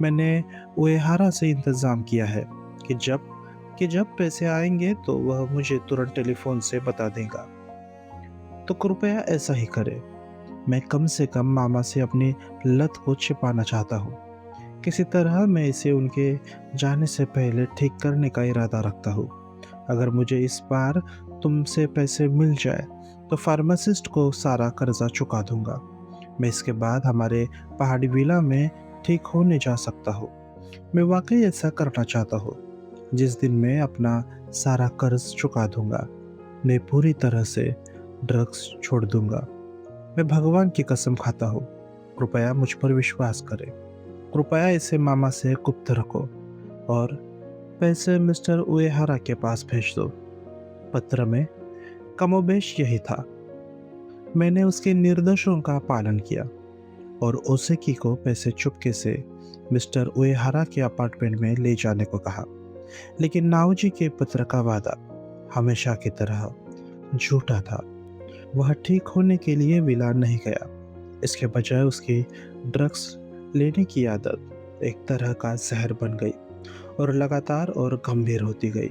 मैंने उएहारा से इंतज़ाम किया है कि जब पैसे आएंगे तो वह मुझे तुरंत टेलीफोन से बता देगा। तो कृपया ऐसा ही करें। मैं कम से कम मामा से अपनी लत को छिपाना चाहता हूँ। किसी तरह मैं इसे उनके जाने से पहले ठीक करने का इरादा रखता हूँ। अगर मुझे इस बार तुमसे पैसे मिल जाए तो फार्मासिस्ट को सारा कर्जा चुका दूंगा। मैं इसके बाद हमारे पहाड़ी विला में ठीक होने जा सकता हूँ। मैं वाकई ऐसा करना चाहता हूँ। जिस दिन मैं अपना सारा कर्ज चुका दूंगा, मैं पूरी तरह से ड्रग्स छोड़ दूंगा। मैं भगवान की कसम खाता हूँ। कृपया मुझ पर विश्वास करें। कृपया इसे मामा से गुप्त रखो और पैसे मिस्टर उएहारा के पास भेज दो। पत्र में कमोबेश यही था। मैंने उसके निर्देशों का पालन किया और ओसेकी को पैसे चुपके से मिस्टर उएहारा के अपार्टमेंट में ले जाने को कहा। लेकिन नाओजी के पत्र का वादा हमेशा की तरह झूठा था। वह ठीक होने के लिए विला नहीं गया। इसके बजाय उसकी ड्रग्स लेने की आदत एक तरह का जहर बन गई और लगातार और गंभीर होती गई।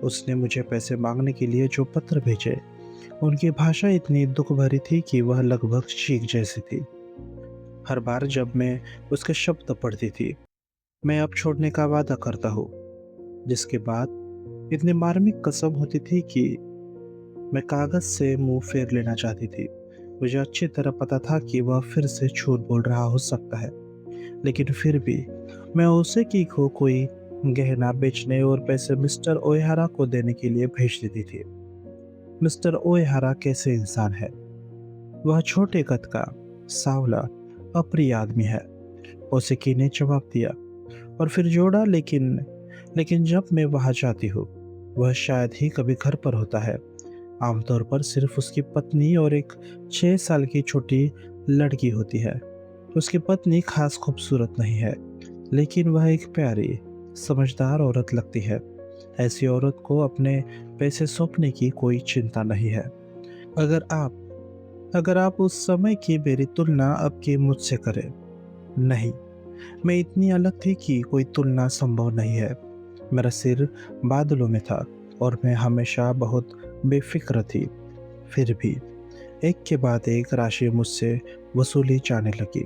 उसने मुझे पैसे मांगने के लिए जो पत्र भेजे, उनकी भाषा इतनी दुख भरी थी कि वह लगभग चीख जैसी थी। हर बार जब मैं उसके शब्द पढ़ती थी, मैं अब छोड़ने का वादा करता हूँ, जिसके बाद इतनी मार्मिक कसम होती थी कि मैं कागज से मुंह फेर लेना चाहती थी। मुझे अच्छी तरह पता था कि वह फिर से झूठ बोल रहा हो सकता है, लेकिन फिर भी मैं उसे की को कोई गहना बेचने और पैसे मिस्टर ओएहारा को देने के लिए भेज देती थी। मिस्टर ओएहारा कैसे इंसान है? वह छोटे कद का, सांवला, अप्रिय आदमी है। ओसेकी ने जवाब दिया और फिर जोड़ा, लेकिन जब मैं वहां जाती हूँ, वह शायद ही कभी घर पर होता है। आमतौर पर सिर्फ उसकी पत्नी और एक 6 साल की छोटी लड़की होती है। उसकी पत्नी खास खूबसूरत नहीं है, लेकिन वह एक प्यारी, समझदार औरत लगती है। ऐसी औरत को अपने पैसे सौंपने की कोई चिंता नहीं है। अगर आप अगर आप उस समय की मेरी तुलना अब की मुझसे करें, नहीं, मैं इतनी अलग थी कि कोई तुलना संभव नहीं है। मेरा सिर बादलों में था और मैं हमेशा बहुत बेफिक्र थी। फिर भी एक के बाद एक राशि मुझसे वसूली जाने लगी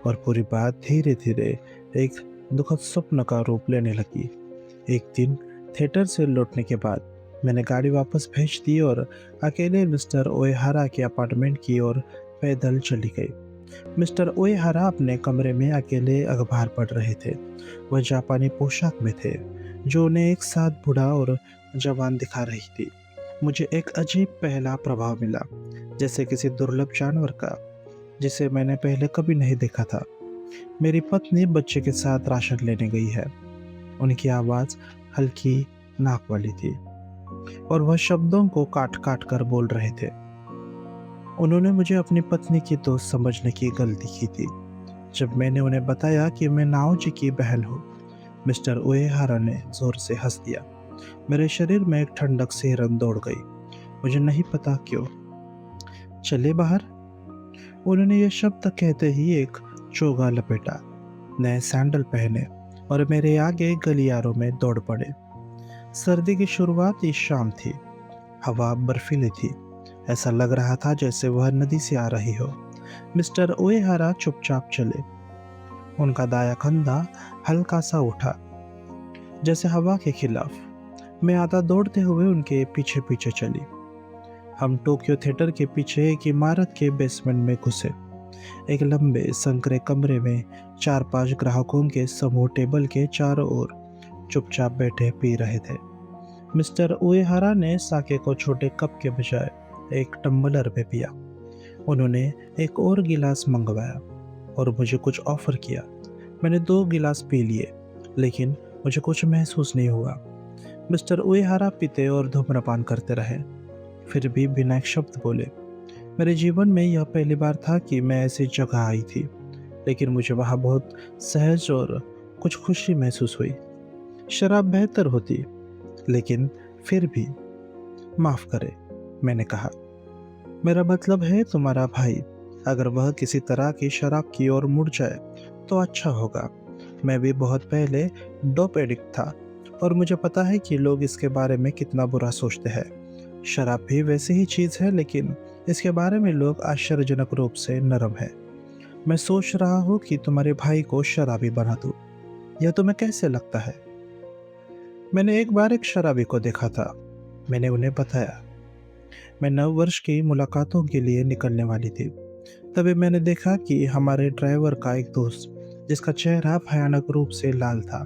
और पूरी बात धीरे धीरे एक दुखद स्वप्न का रूप लेने लगी। एक दिन थिएटर से लौटने के बाद मैंने गाड़ी वापस भेज दी और अकेले मिस्टर ओएहारा के अपार्टमेंट की ओर पैदल चली गई। मिस्टर ओएहारा अपने कमरे में अकेले अखबार पढ़ रहे थे। वह जापानी पोशाक में थे, जो उन्हें एक साथ बूढ़ा और जवान दिखा रही थी। मुझे एक अजीब पहला प्रभाव मिला, जैसे किसी दुर्लभ जानवर का, जिसे मैंने पहले कभी नहीं देखा था। मेरी पत्नी बच्चे के साथ राशन लेने गई है। उनकी आवाज़ हल्की, नाक वाली थी और वह शब्दों को काट काट कर बोल रहे थे। उन्होंने मुझे अपनी पत्नी की दोस्त समझने की गलती की थी। जब मैंने उन्हें बताया कि मैं नाओजी की बहन हूँ, मिस्टर उएहारा ने जोर से हंस दिया। मेरे शरीर में एक ठंडक सी रन दौड़ गई, मुझे नहीं पता क्यों। चले बाहर, उन्होंने ये शब्द कहते ही एक चोगा लपेटा, नए सैंडल पहने और मेरे आगे गलियारों में दौड़ पड़े। सर्दी की शुरुआत इस शाम थी। हवा बर्फीली थी। ऐसा लग रहा था जैसे वह नदी से आ रही हो। मिस्टर उएहारा चुपचाप चले। उनका दाया कंधा हल्का सा उठा, जैसे हवा के खिलाफ। मैं आधा दौड़ते हुए उनके पीछे पीछे चली। हम टोक्यो थिएटर के पीछे एक इमारत के बेसमेंट में घुसे। एक लंबे संकरे कमरे में 4-5 ग्राहकों के समूह टेबल के चारों ओर चुपचाप बैठे पी रहे थे। मिस्टर उएहारा ने साके को छोटे कप के बजाय एक टम्बलर में पिया। उन्होंने एक और गिलास मंगवाया और मुझे कुछ ऑफर किया। मैंने 2 गिलास पी लिए, लेकिन मुझे कुछ महसूस नहीं हुआ। मिस्टर उएहारा पीते और धूम्रपान करते रहे, फिर भी बिना एक शब्द बोले। मेरे जीवन में यह पहली बार था कि मैं ऐसी जगह आई थी, लेकिन मुझे वहाँ बहुत सहज और कुछ खुशी महसूस हुई। शराब बेहतर होती, लेकिन फिर भी। माफ करे, मैंने कहा। मेरा मतलब है तुम्हारा भाई, अगर वह किसी तरह की शराब की ओर मुड़ जाए तो अच्छा होगा। मैं भी बहुत पहले डोप एडिक्ट था और मुझे पता है कि लोग इसके बारे में कितना बुरा सोचते हैं। शराब भी वैसी ही चीज़ है, लेकिन इसके बारे में लोग आश्चर्यजनक रूप से नरम है। मैं सोच रहा हूँ कि तुम्हारे भाई को शराबी बना दूँ। यह तुम्हें कैसे लगता है? मैंने एक बार एक शराबी को देखा था, मैंने उन्हें बताया। मैं नव वर्ष की मुलाकातों के लिए निकलने वाली थी। तभी मैंने देखा कि हमारे ड्राइवर का एक दोस्त जिसका चेहरा भयानक रूप से लाल था,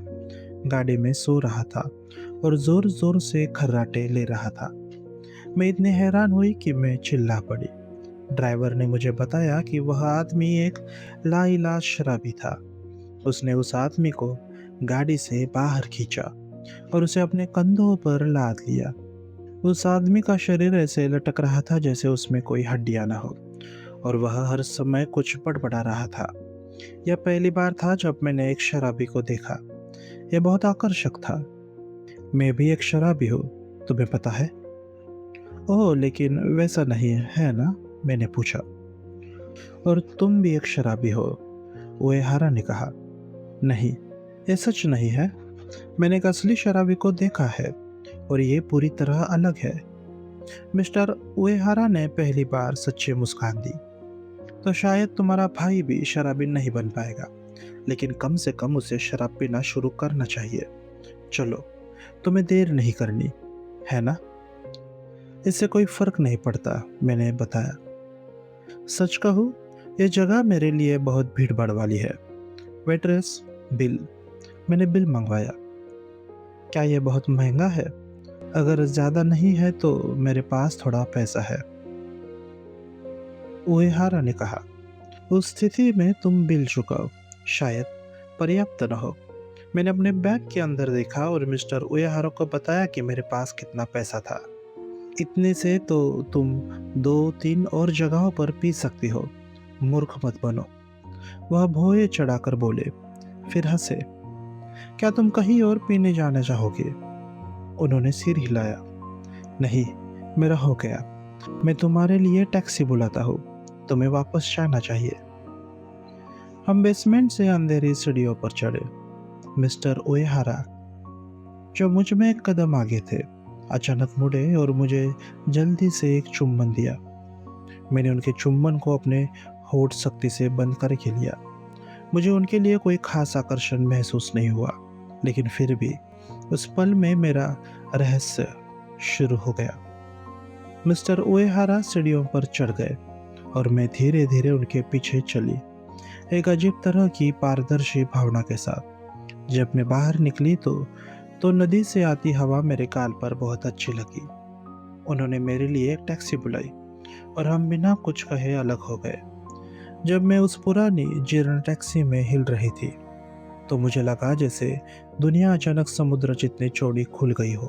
गाड़ी में सो रहा था और जोर जोर से खर्राटे ले रहा था। मैं इतनी हैरान हुई कि मैं चिल्ला पड़ी। ड्राइवर ने मुझे बताया कि वह आदमी एक लाइलाज शराबी था। उसने उस आदमी को गाड़ी से बाहर खींचा और उसे अपने कंधों पर लाद लिया। उस आदमी का शरीर ऐसे लटक रहा था जैसे उसमें कोई हड्डियां न हो, और वह हर समय कुछ बड़बड़ा रहा था। यह पहली बार था जब मैंने एक शराबी को देखा। यह बहुत आकर्षक था। मैं भी एक शराबी हूँ, तुम्हें पता है? ओह, लेकिन वैसा नहीं है ना? मैंने पूछा। और तुम भी एक शराबी हो, उएहारा ने कहा। नहीं, ये सच नहीं है। मैंने एक असली शराबी को देखा है और ये पूरी तरह अलग है। मिस्टर उएहारा ने पहली बार सच्ची मुस्कान दी। तो शायद तुम्हारा भाई भी शराबी नहीं बन पाएगा, लेकिन कम से कम उसे शराब पीना शुरू करना चाहिए। चलो, तुम्हें देर नहीं करनी है ना? इससे कोई फर्क नहीं पड़ता, मैंने बताया। सच कहूँ, यह जगह मेरे लिए बहुत भीड़ भाड़ वाली है। Waitress, bill. मैंने बिल मंगवाया। क्या यह बहुत महंगा है? अगर ज़्यादा नहीं है तो मेरे पास थोड़ा पैसा है, उएहारा ने कहा। उस स्थिति में तुम बिल चुकाओ, शायद पर्याप्त न हो। मैंने अपने बैग के अंदर देखा और मिस्टर उएहारा को बताया कि मेरे पास कितना पैसा था। इतने से तो तुम 2-3 और जगहों पर पी सकती हो, मूर्ख मत बनो। वह भौहें चढ़ाकर बोले, फिर हंसे। क्या तुम कहीं और पीने जाना चाहोगे? उन्होंने सिर हिलाया। नहीं, मेरा हो गया। मैं तुम्हारे लिए टैक्सी बुलाता हूँ, तुम्हें वापस जाना चाहिए। हम बेसमेंट से अंधेरी सीढ़ियों पर चढ़े। मिस्टर उएहारा, जो मुझ में एक कदम आगे थे, अचानक मुड़े और मुझे जल्दी से एक चुम्बन दिया। मैंने उनके चुम्बन को अपने होठ सख्ती से बंद करके लिया। मुझे उनके लिए कोई खास आकर्षण महसूस नहीं हुआ, लेकिन फिर भी उस पल में मेरा रहस्य शुरू हो गया। मिस्टर उएहारा सीढ़ियों पर चढ़ गए और मैं धीरे धीरे उनके पीछे चली, एक अजीब तरह की पारदर्शी भावना के साथ। जब मैं बाहर निकली तो नदी से आती हवा मेरे गाल पर बहुत अच्छी लगी। उन्होंने मेरे लिए एक टैक्सी बुलाई और हम बिना कुछ कहे अलग हो गए। जब मैं उस पुरानी जीर्ण टैक्सी में हिल रही थी तो मुझे लगा जैसे दुनिया अचानक समुद्र जितनी चौड़ी खुल गई हो।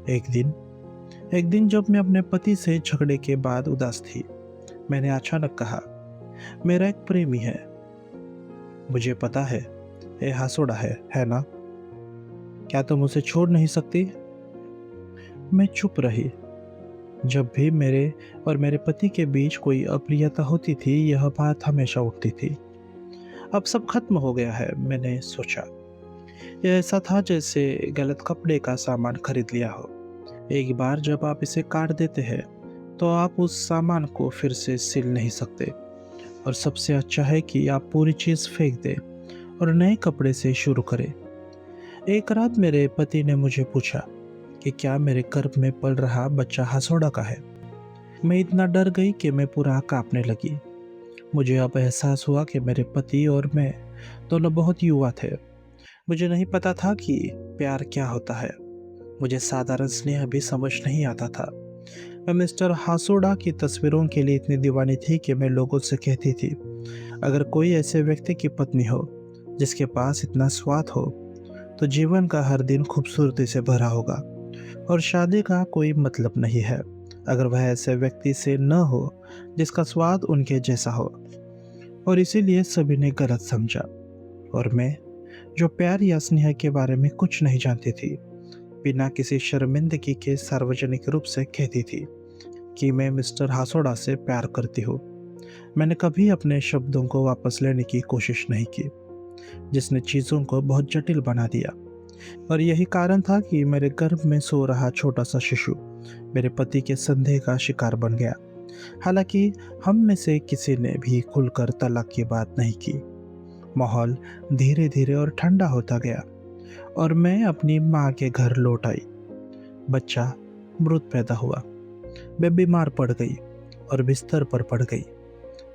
एक दिन जब मैं अपने पति से झगड़े के बाद उदास थी, मैंने अचानक कहा, मेरा एक प्रेमी है। मुझे पता है, ये हासोड़ा है ना? क्या तुम उसे छोड़ नहीं सकती? मैं चुप रही। जब भी मेरे और मेरे पति के बीच कोई अप्रियता होती थी, यह बात हमेशा उठती थी। अब सब खत्म हो गया है, मैंने सोचा। यह ऐसा था जैसे गलत कपड़े का सामान खरीद लिया हो। एक बार जब आप इसे काट देते हैं तो आप उस सामान को फिर से सिल नहीं सकते, और सबसे अच्छा है कि आप पूरी चीज़ फेंक दें और नए कपड़े से शुरू करें। एक रात मेरे पति ने मुझे पूछा कि क्या मेरे गर्भ में पल रहा बच्चा हासोड़ा का है। मैं इतना डर गई कि मैं पूरा कांपने लगी। मुझे अब एहसास हुआ कि मेरे पति और मैं दोनों बहुत युवा थे। मुझे नहीं पता था कि प्यार क्या होता है। मुझे साधारण स्नेह भी समझ नहीं आता था। मैं मिस्टर हासोड़ा की तस्वीरों के लिए इतनी दीवानी थी कि मैं लोगों से कहती थी, अगर कोई ऐसे व्यक्ति की पत्नी हो जिसके पास इतना स्वाद हो तो जीवन का हर दिन खूबसूरती से भरा होगा, और शादी का कोई मतलब नहीं है अगर वह ऐसे व्यक्ति से न हो जिसका स्वाद उनके जैसा हो। और इसीलिए सभी ने गलत समझा, और मैं, जो प्यार या स्नेह के बारे में कुछ नहीं जानती थी, बिना किसी शर्मिंदगी के सार्वजनिक रूप से कहती थी कि मैं मिस्टर हासोड़ा से प्यार करती हूँ। मैंने कभी अपने शब्दों को वापस लेने की कोशिश नहीं की, जिसने चीज़ों को बहुत जटिल बना दिया। और यही कारण था कि मेरे गर्भ में सो रहा छोटा सा शिशु मेरे पति के संदेह का शिकार बन गया। हालांकि हम में से किसी ने भी खुलकर तलाक की बात नहीं की। माहौल धीरे धीरे और ठंडा होता गया और मैं अपनी माँ के घर लौट आई। बच्चा मृत पैदा हुआ। मैं बीमार पड़ गई और बिस्तर पर पड़ गई।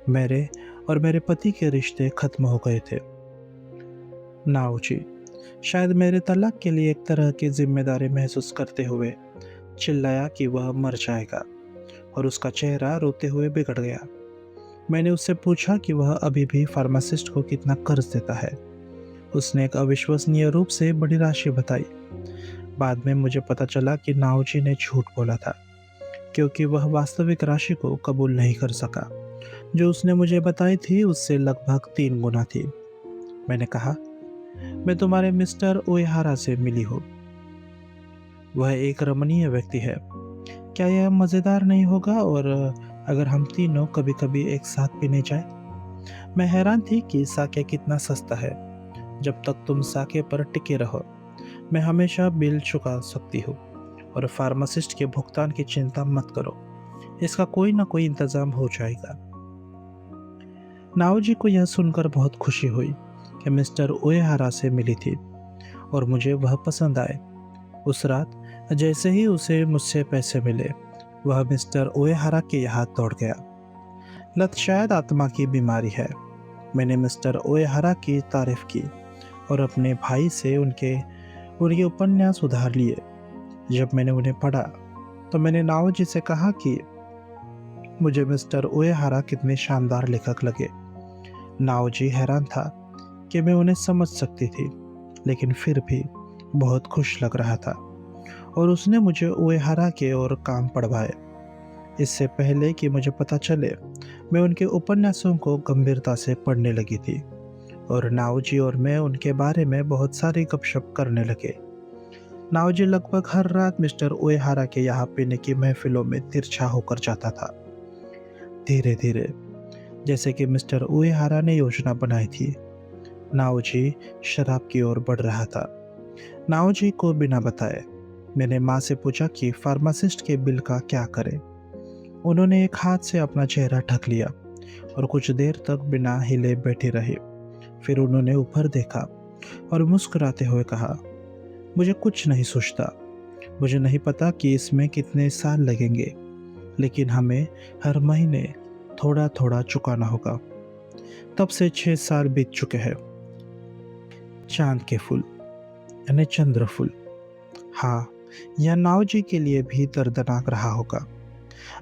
मेरे और मेरे पति के रिश्ते खत्म हो गए थे। नाऊ जी, शायद मेरे तलाक के लिए एक तरह की जिम्मेदारी महसूस करते हुए चिल्लाया कि वह मर जाएगा, और उसका चेहरा रोते हुए बिगड़ गया। मैंने उससे पूछा कि वह अभी भी फार्मासिस्ट को कितना कर्ज देता है। उसने एक अविश्वसनीय रूप से बड़ी राशि बताई। बाद में मुझे पता चला कि नाओजी ने झूठ बोला था, क्योंकि वह वास्तविक राशि को कबूल नहीं कर सका। जो उसने मुझे बताई थी उससे लगभग 3 गुना थी। मैंने कहा, मैं तुम्हारे मिस्टर ओएहारा से मिली हूँ। वह एक रमणीय व्यक्ति है। क्या यह मज़ेदार नहीं होगा और अगर हम तीनों कभी-कभी एक साथ पीने जाएं? मैं हैरान थी कि साके कितना सस्ता है। जब तक तुम साके पर टिके रहो, मैं हमेशा बिल चुका सकती हूँ, और फार्मासिस्ट के भुगतान की चिंता मत करो। इसका कोई ना कोई इंतजाम हो जाएगा। नाओजी को यह सुनकर बहुत खुशी हुई कि मिस्टर ओएहारा से मिली थी और मुझे वह पसंद आए। उस रात जैसे ही उसे मुझसे पैसे मिले, वह मिस्टर ओएहारा के यहाँ दौड़ गया। लत शायद आत्मा की बीमारी है। मैंने मिस्टर ओएहारा की तारीफ की और अपने भाई से उनके उनके उपन्यास उधार लिए। जब मैंने उन्हें पढ़ा तो मैंने नाओजी से कहा कि मुझे मिस्टर ओएहारा कितने शानदार लेखक लगे। नाओजी हैरान था कि मैं उन्हें समझ सकती थी, लेकिन फिर भी बहुत खुश लग रहा था, और उसने मुझे ओएहारा के और काम पढ़वाए। इससे पहले कि मुझे पता चले, मैं उनके उपन्यासों को गंभीरता से पढ़ने लगी थी, और नाओजी और मैं उनके बारे में बहुत सारी गपशप करने लगे। नाओजी लगभग हर रात मिस्टर ओएहारा के यहाँ पीने की महफिलों में तिरछा होकर जाता था। धीरे धीरे, जैसे कि मिस्टर उएहारा ने योजना बनाई थी, नाओजी शराब की ओर बढ़ रहा था। नाओजी को बिना बताए मैंने माँ से पूछा कि फार्मासिस्ट के बिल का क्या करें। उन्होंने एक हाथ से अपना चेहरा ढक लिया और कुछ देर तक बिना हिले बैठी रही। फिर उन्होंने ऊपर देखा और मुस्कुराते हुए कहा, मुझे कुछ नहीं सूझता। मुझे नहीं पता कि इसमें कितने साल लगेंगे, लेकिन हमें हर महीने थोड़ा थोड़ा चुकाना होगा। तब से 6 साल बीत चुके हैं। चांद के फूल, यानी चंद्र फूल। हाँ, यह नाओजी के लिए भी दर्दनाक रहा होगा।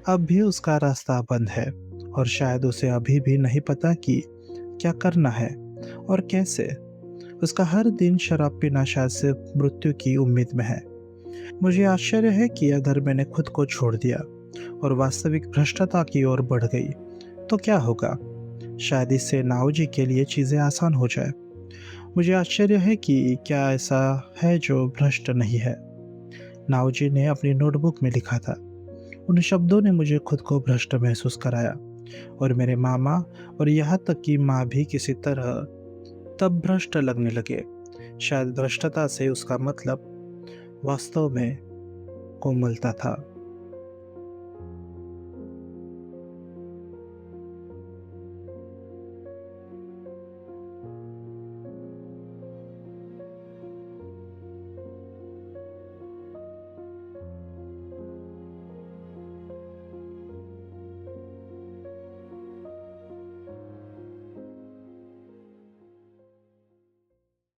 अब भी उसका रास्ता बंद है, और शायद उसे अभी भी नहीं पता कि क्या करना है और कैसे। उसका हर दिन शराब पीना शायद सिर्फ मृत्यु की उम्मीद में है। मुझे आश्चर्य है कि अगर मैंने खुद को छोड़ दिया और वास्तविक भ्रष्टता की ओर बढ़ गई तो क्या होगा। शायद इससे नाओजी के लिए चीज़ें आसान हो जाए। मुझे आश्चर्य है कि क्या ऐसा है जो भ्रष्ट नहीं है। नाओजी ने अपनी नोटबुक में लिखा था। उन शब्दों ने मुझे खुद को भ्रष्ट महसूस कराया, और मेरे मामा और यहाँ तक कि माँ भी किसी तरह तब भ्रष्ट लगने लगे। शायद भ्रष्टता से उसका मतलब वास्तव में कोमलता था।